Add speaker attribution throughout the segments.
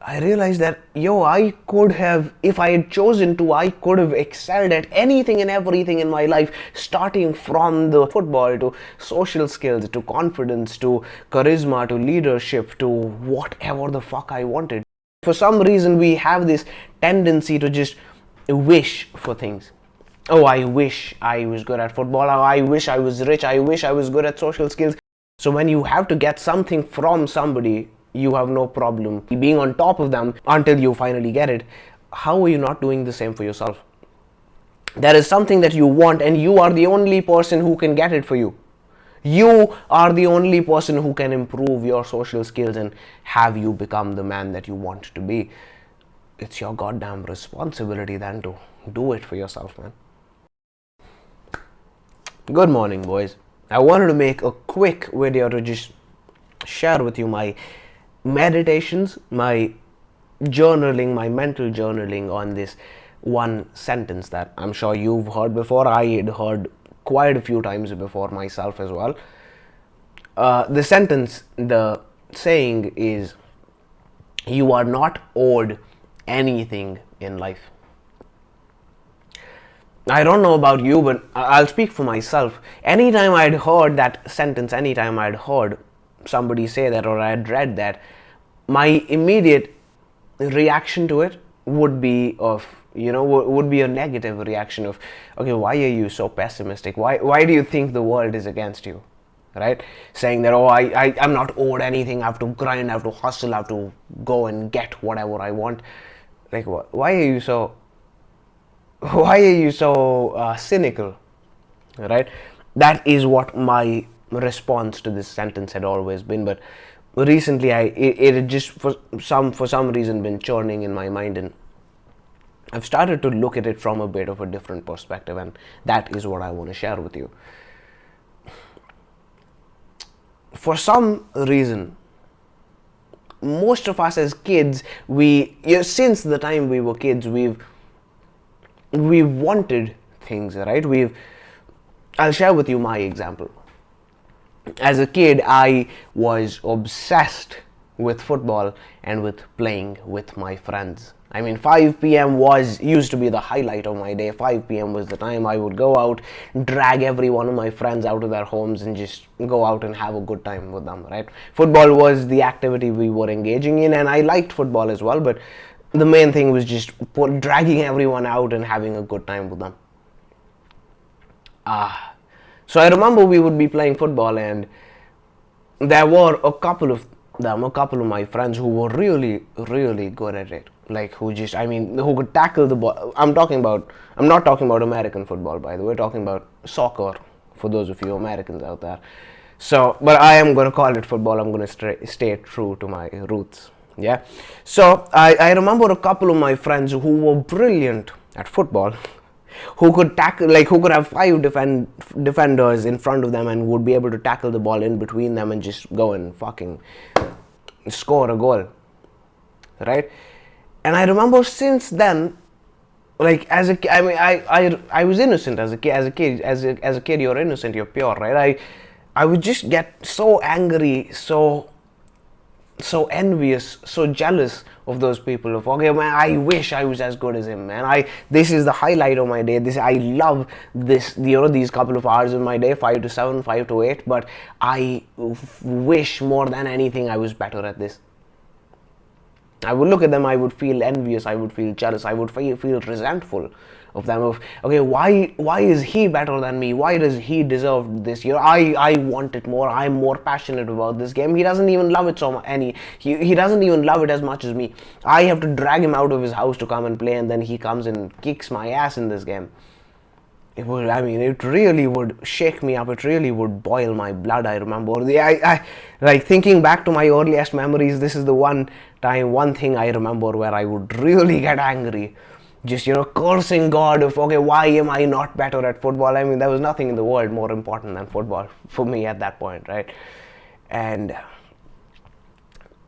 Speaker 1: I realized that, I could have, if I had chosen to, I could have excelled at anything and everything in my life, starting from the football to social skills to confidence to charisma to leadership to whatever the fuck I wanted. For some reason, we have this tendency to just wish for things. Oh, I wish I was good at football. Oh, I wish I was rich. I wish I was good at social skills. So when you have to get something from somebody, you have no problem being on top of them until you finally get it. How are you not doing the same for yourself? There is something that you want, and you are the only person who can get it for you. You are the only person who can improve your social skills and have you become the man that you want to be. It's your goddamn responsibility then to do it for yourself, man. Good morning, boys. I wanted to make a quick video to just share with you my meditations, my journaling, my mental journaling on this one sentence that I'm sure you've heard before. I had heard quite a few times before myself as well. The sentence, the saying is, you are not owed anything in life. I don't know about you, but I'll speak for myself. Anytime I'd heard that sentence, anytime I'd heard somebody say that or I'd read that, my immediate reaction to it would be would be a negative reaction of, okay, why are you so pessimistic? Why do you think the world is against you? Right? Saying that, oh, I'm not owed anything, I have to grind, I have to hustle, I have to go and get whatever I want. Like, why are you so cynical, right? That is what my response to this sentence had always been, but recently it had just for some reason been churning in my mind, and I've started to look at it from a bit of a different perspective, and that is what I want to share with you. For some reason, most of us as kids, since the time we were kids, we wanted things, right? I'll share with you my example. As a kid, I was obsessed with football and with playing with my friends. I mean, 5 p.m. used to be the highlight of my day. 5 p.m. was the time I would go out, drag every one of my friends out of their homes and just go out and have a good time with them, right? Football was the activity we were engaging in, and I liked football as well, but the main thing was just dragging everyone out and having a good time with them. So I remember we would be playing football, and there were a couple of my friends who were really, really good at it. Like, who could tackle the ball. I'm not talking about American football, by the way, talking about soccer, for those of you Americans out there. So, but I am going to call it football. I'm going to stay true to my roots. Yeah. So I remember a couple of my friends who were brilliant at football, who could tackle, like, who could have 5 defenders in front of them and would be able to tackle the ball in between them and just go and fucking score a goal, right? And I remember since then, like, as a kid, I mean, I was innocent as a kid. You're innocent, you're pure, right? I would just get so angry, so envious, so jealous of those people. Of, okay, man, I wish I was as good as him, man. This is the highlight of my day. I love this, these couple of hours of my day, 5 to 7, 5 to 8. But I wish more than anything I was better at this. I would look at them, I would feel envious, I would feel jealous, I would feel resentful of them. Of, okay, why is he better than me? Why does he deserve this? I want it more. I'm more passionate about this game. He doesn't even love it so much. He doesn't even love it as much as me. I have to drag him out of his house to come and play, and then he comes and kicks my ass in this game. It really would shake me up. It really would boil my blood. I remember, I like, thinking back to my earliest memories. This is the one thing I remember where I would really get angry, just cursing God of, okay, why am I not better at football? I mean, there was nothing in the world more important than football for me at that point, right? And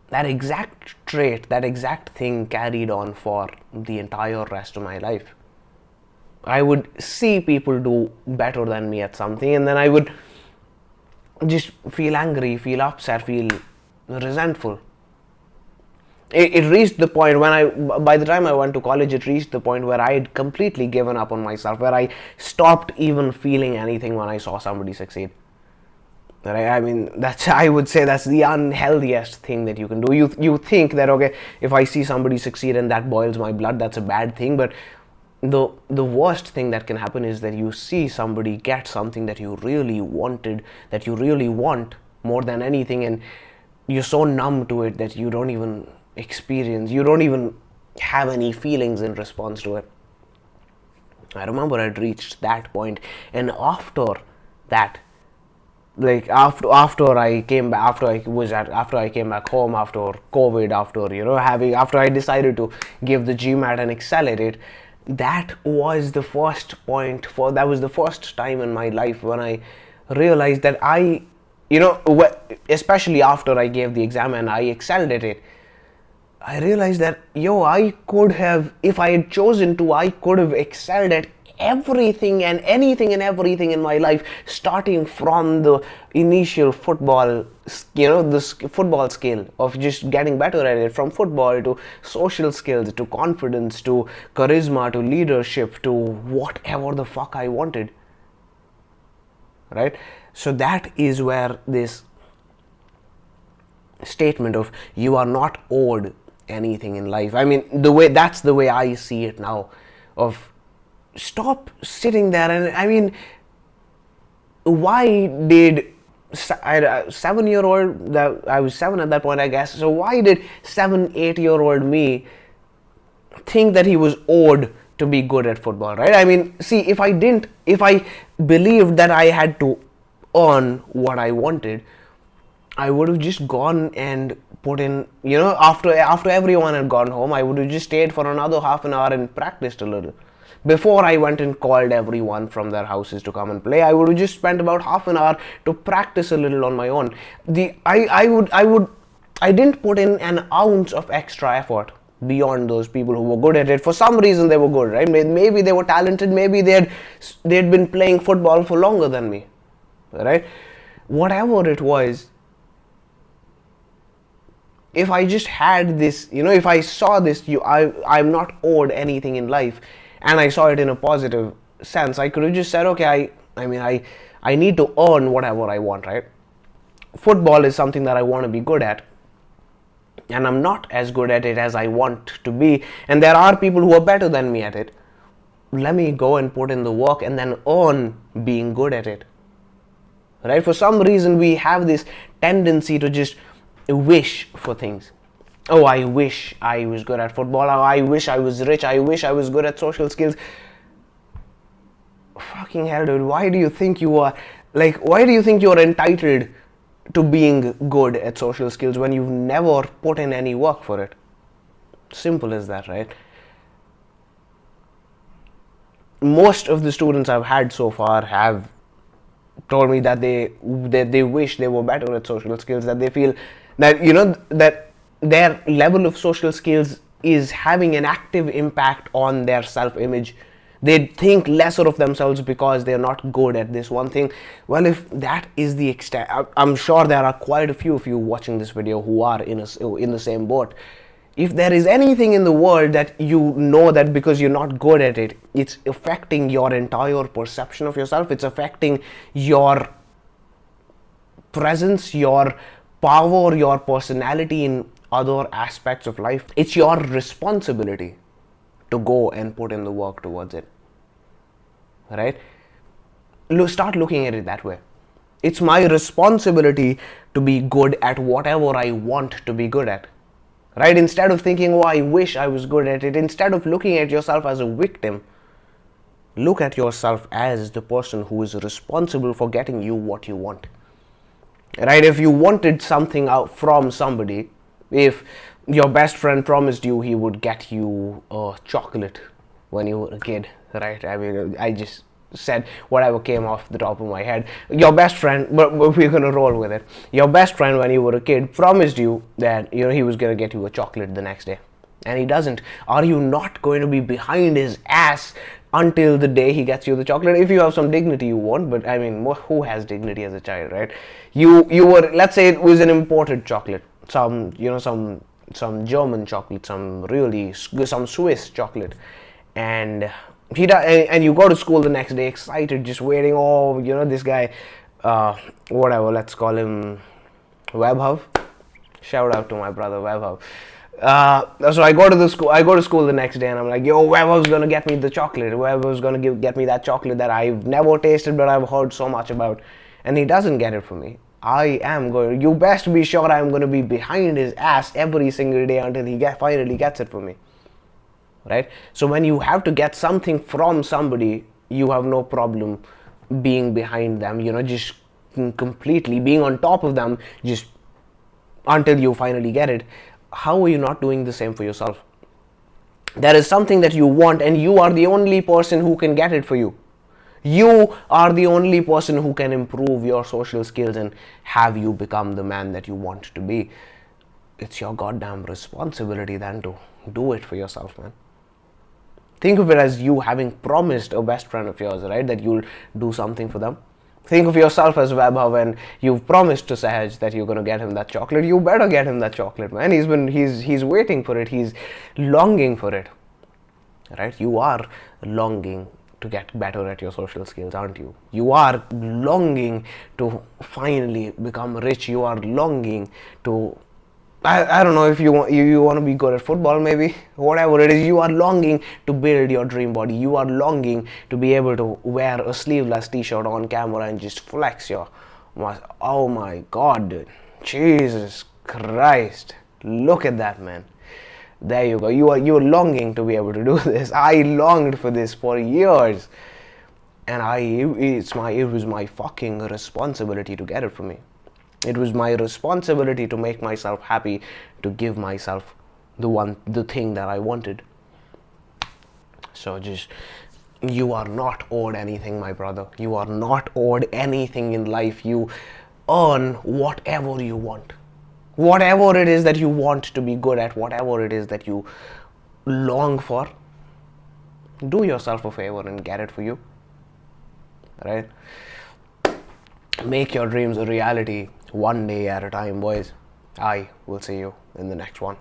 Speaker 1: that exact trait, that exact thing carried on for the entire rest of my life. I would see people do better than me at something, and then I would just feel angry, feel upset, feel resentful. It reached the point when by the time I went to college, it reached the point where I had completely given up on myself, where I stopped even feeling anything when I saw somebody succeed. Right? I mean, I would say that's the unhealthiest thing that you can do. You think that, okay, if I see somebody succeed and that boils my blood, that's a bad thing. But the worst thing that can happen is that you see somebody get something that you really wanted, that you really want more than anything, and you're so numb to it that you don't even experience, you don't even have any feelings in response to it. I remember I'd reached that point, and after that, like after I came back, after I came back home after COVID, after after I decided to give the GMAT and accelerate, that was the first that was the first time in my life when I realized that especially after I gave the exam and I excelled at it, I realized that I could have, if I had chosen to, I could have excelled at everything and anything and everything in my life, starting from the initial football, football skill of just getting better at it, from football to social skills to confidence to charisma to leadership to whatever the fuck I wanted. Right? So that is where this statement of you are not owed anything in life, I mean, that's the way I see it now, of stop sitting there. And I mean, why did 7-year-old, that I was 7 at that point, I guess, so why did 7-8-year-old me think that he was owed to be good at football, right? I mean, see, if I believed that I had to earn what I wanted, I would have just gone and put in, after everyone had gone home, I would have just stayed for another half an hour and practiced a little. Before I went and called everyone from their houses to come and play, I would have just spent about half an hour to practice a little on my own. I didn't put in an ounce of extra effort beyond those people who were good at it. For some reason they were good, right? Maybe they were talented, maybe they'd been playing football for longer than me, right? Whatever it was, if I just had this, if I saw this, I'm not owed anything in life, and I saw it in a positive sense, I could have just said, okay, I need to earn whatever I want, right? Football is something that I want to be good at, and I'm not as good at it as I want to be, and there are people who are better than me at it. Let me go and put in the work and then earn being good at it, right? For some reason we have this tendency to just wish for things. Oh, I wish I was good at football. Oh, I wish I was rich. I wish I was good at social skills. Fucking hell, dude. Why do you think you're entitled to being good at social skills when you've never put in any work for it? Simple as that, right? Most of the students I've had so far have told me that they wish they were better at social skills, that they feel that that their level of social skills is having an active impact on their self-image. They think lesser of themselves because they're not good at this one thing. Well, if that is the extent, I'm sure there are quite a few of you watching this video who are in the same boat. If there is anything in the world that that because you're not good at it, it's affecting your entire perception of yourself, it's affecting your presence, your power, your personality in other aspects of life, it's your responsibility to go and put in the work towards it, right? Start looking at it that way. It's my responsibility to be good at whatever I want to be good at, right? Instead of thinking, oh, I wish I was good at it, instead of looking at yourself as a victim, look at yourself as the person who is responsible for getting you what you want, right? If you wanted something out from somebody, if your best friend promised you he would get you a chocolate when you were a kid, right? I mean, I just said whatever came off the top of my head. Your best friend, but we're gonna roll with it. Your best friend when you were a kid promised you that he was gonna get you a chocolate the next day, and he doesn't. Are you not going to be behind his ass until the day he gets you the chocolate? If you have some dignity, you won't. But I mean, who has dignity as a child, right? You were, let's say it was an imported chocolate, some some German chocolate, some Swiss chocolate, and and you go to school the next day excited, just waiting. Oh, this guy, whatever, let's call him Webhub. Shout out to my brother Webhub. So I go to the school. I go to school the next day, and I'm like, "Yo, Webhub's gonna get me the chocolate. Webhub's gonna get me that chocolate that I've never tasted, but I've heard so much about." And he doesn't get it for me. I am going. You best be sure I'm going to be behind his ass every single day until he finally gets it for me. Right? So when you have to get something from somebody, you have no problem being behind them. Just completely being on top of them, just until you finally get it. How are you not doing the same for yourself? There is something that you want, and you are the only person who can get it for you. You are the only person who can improve your social skills and have you become the man that you want to be. It's your goddamn responsibility then to do it for yourself, man. Think of it as you having promised a best friend of yours, right, that you'll do something for them. Think of yourself as Webhub, and you've promised to Sahaj that you're gonna get him that chocolate. You better get him that chocolate, man. He's waiting for it. He's longing for it, right? You are longing to get better at your social skills, aren't you? You are longing to finally become rich. You are longing to, I don't know if you want to be good at football, maybe, whatever it is. You are longing to build your dream body. You are longing to be able to wear a sleeveless t-shirt on camera and just flex your muscle. Oh my god, dude. Jesus Christ, look at that, man. There you go. You're longing to be able to do this. I longed for this for years, and it was my fucking responsibility to get it for me. It was my responsibility to make myself happy, to give myself the thing that I wanted. So you are not owed anything, my brother. You are not owed anything in life. You earn whatever you want. Whatever it is that you want to be good at, whatever it is that you long for, do yourself a favor and get it for you. Right? Make your dreams a reality, one day at a time, boys. I will see you in the next one.